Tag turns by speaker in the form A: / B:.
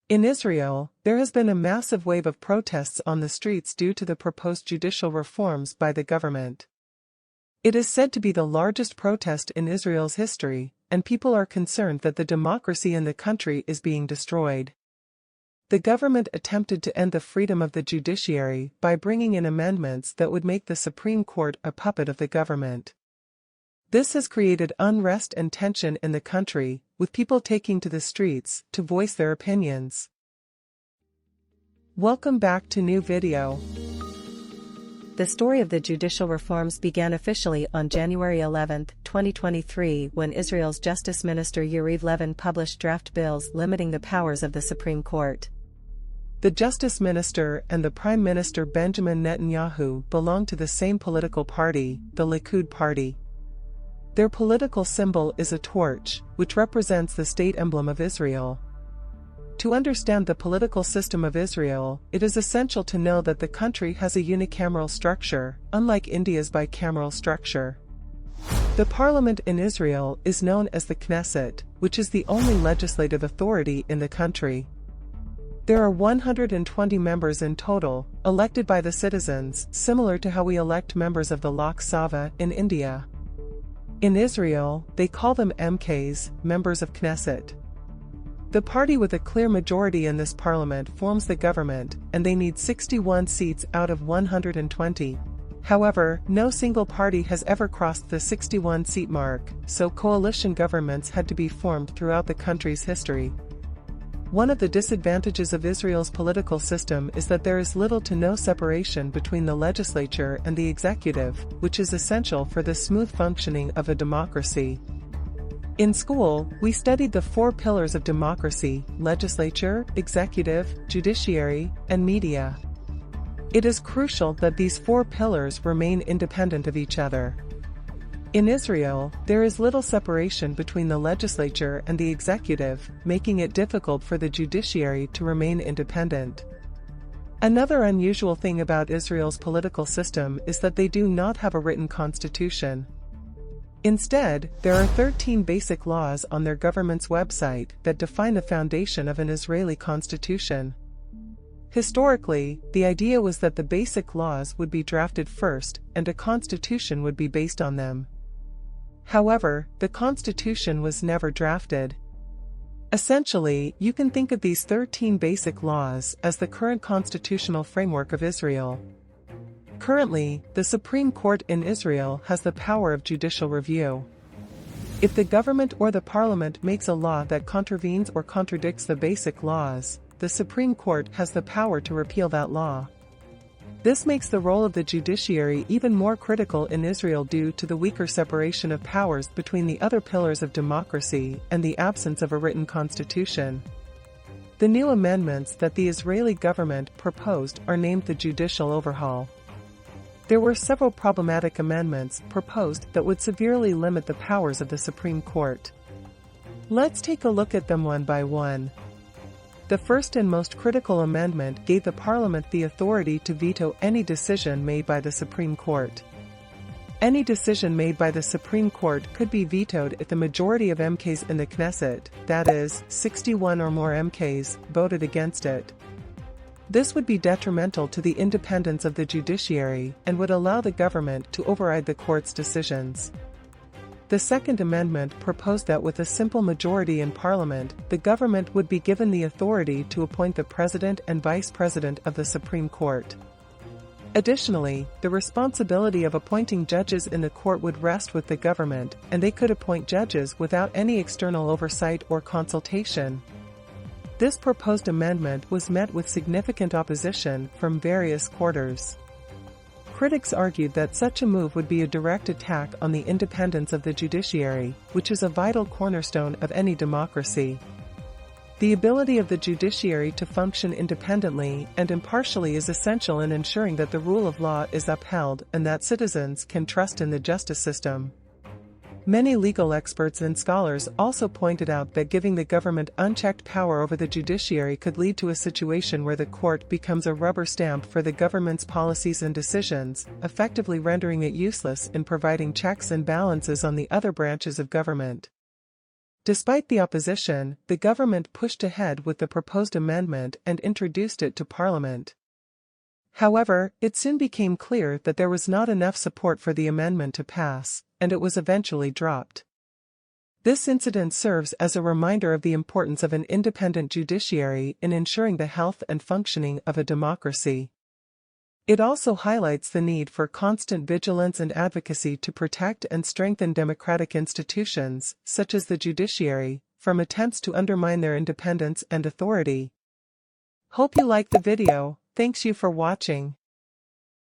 A: In Israel, there has been a massive wave of protests on the streets due to the proposed judicial reforms by the government. It is said to be the largest protest in Israel's history, and people are concerned that the democracy in the country is being destroyed. The government attempted to end the freedom of the judiciary by bringing in amendments that would make the Supreme Court a puppet of the government. This has created unrest and tension in the country, with people taking to the streets to voice their opinions. Welcome back to new video.
B: The story of the judicial reforms began officially on January 11, 2023, when Israel's Justice Minister Yariv Levin published draft bills limiting the powers of the Supreme Court.
A: The Justice Minister and the Prime Minister Benjamin Netanyahu belong to the same political party, the Likud Party. Their political symbol is a torch, which represents the state emblem of Israel. To understand the political system of Israel, it is essential to know that the country has a unicameral structure, unlike India's bicameral structure. The parliament in Israel is known as the Knesset, which is the only legislative authority in the country. There are 120 members in total, elected by the citizens, similar to how we elect members of the Lok Sabha in India. In Israel, they call them MKs, members of Knesset. The party with a clear majority in this parliament forms the government, and they need 61 seats out of 120. However, no single party has ever crossed the 61-seat mark, so coalition governments had to be formed throughout the country's history. One of the disadvantages of Israel's political system is that there is little to no separation between the legislature and the executive, which is essential for the smooth functioning of a democracy. In school, we studied the 4 pillars of democracy: legislature, executive, judiciary, and media. It is crucial that these 4 pillars remain independent of each other. In Israel, there is little separation between the legislature and the executive, making it difficult for the judiciary to remain independent. Another unusual thing about Israel's political system is that they do not have a written constitution. Instead, there are 13 basic laws on their government's website that define the foundation of an Israeli constitution. Historically, the idea was that the basic laws would be drafted first, and a constitution would be based on them. However, the constitution was never drafted. Essentially, you can think of these 13 basic laws as the current constitutional framework of Israel. Currently, the Supreme Court in Israel has the power of judicial review. If the government or the parliament makes a law that contravenes or contradicts the basic laws, the Supreme Court has the power to repeal that law. This makes the role of the judiciary even more critical in Israel due to the weaker separation of powers between the other pillars of democracy and the absence of a written constitution. The new amendments that the Israeli government proposed are named the Judicial Overhaul. There were several problematic amendments proposed that would severely limit the powers of the Supreme Court. Let's take a look at them one by one. The first and most critical amendment gave the parliament the authority to veto any decision made by the Supreme Court. Any decision made by the Supreme Court could be vetoed if the majority of MKs in the Knesset, that is, 61 or more MKs, voted against it. This would be detrimental to the independence of the judiciary and would allow the government to override the court's decisions. The Second Amendment proposed that with a simple majority in Parliament, the government would be given the authority to appoint the President and Vice President of the Supreme Court. Additionally, the responsibility of appointing judges in the court would rest with the government, and they could appoint judges without any external oversight or consultation. This proposed amendment was met with significant opposition from various quarters. Critics argued that such a move would be a direct attack on the independence of the judiciary, which is a vital cornerstone of any democracy. The ability of the judiciary to function independently and impartially is essential in ensuring that the rule of law is upheld and that citizens can trust in the justice system. Many legal experts and scholars also pointed out that giving the government unchecked power over the judiciary could lead to a situation where the court becomes a rubber stamp for the government's policies and decisions, effectively rendering it useless in providing checks and balances on the other branches of government. Despite the opposition, the government pushed ahead with the proposed amendment and introduced it to Parliament. However, it soon became clear that there was not enough support for the amendment to pass, and it was eventually dropped. This incident serves as a reminder of the importance of an independent judiciary in ensuring the health and functioning of a democracy. It also highlights the need for constant vigilance and advocacy to protect and strengthen democratic institutions, such as the judiciary, from attempts to undermine their independence and authority. Hope you liked the video. Thanks you for watching.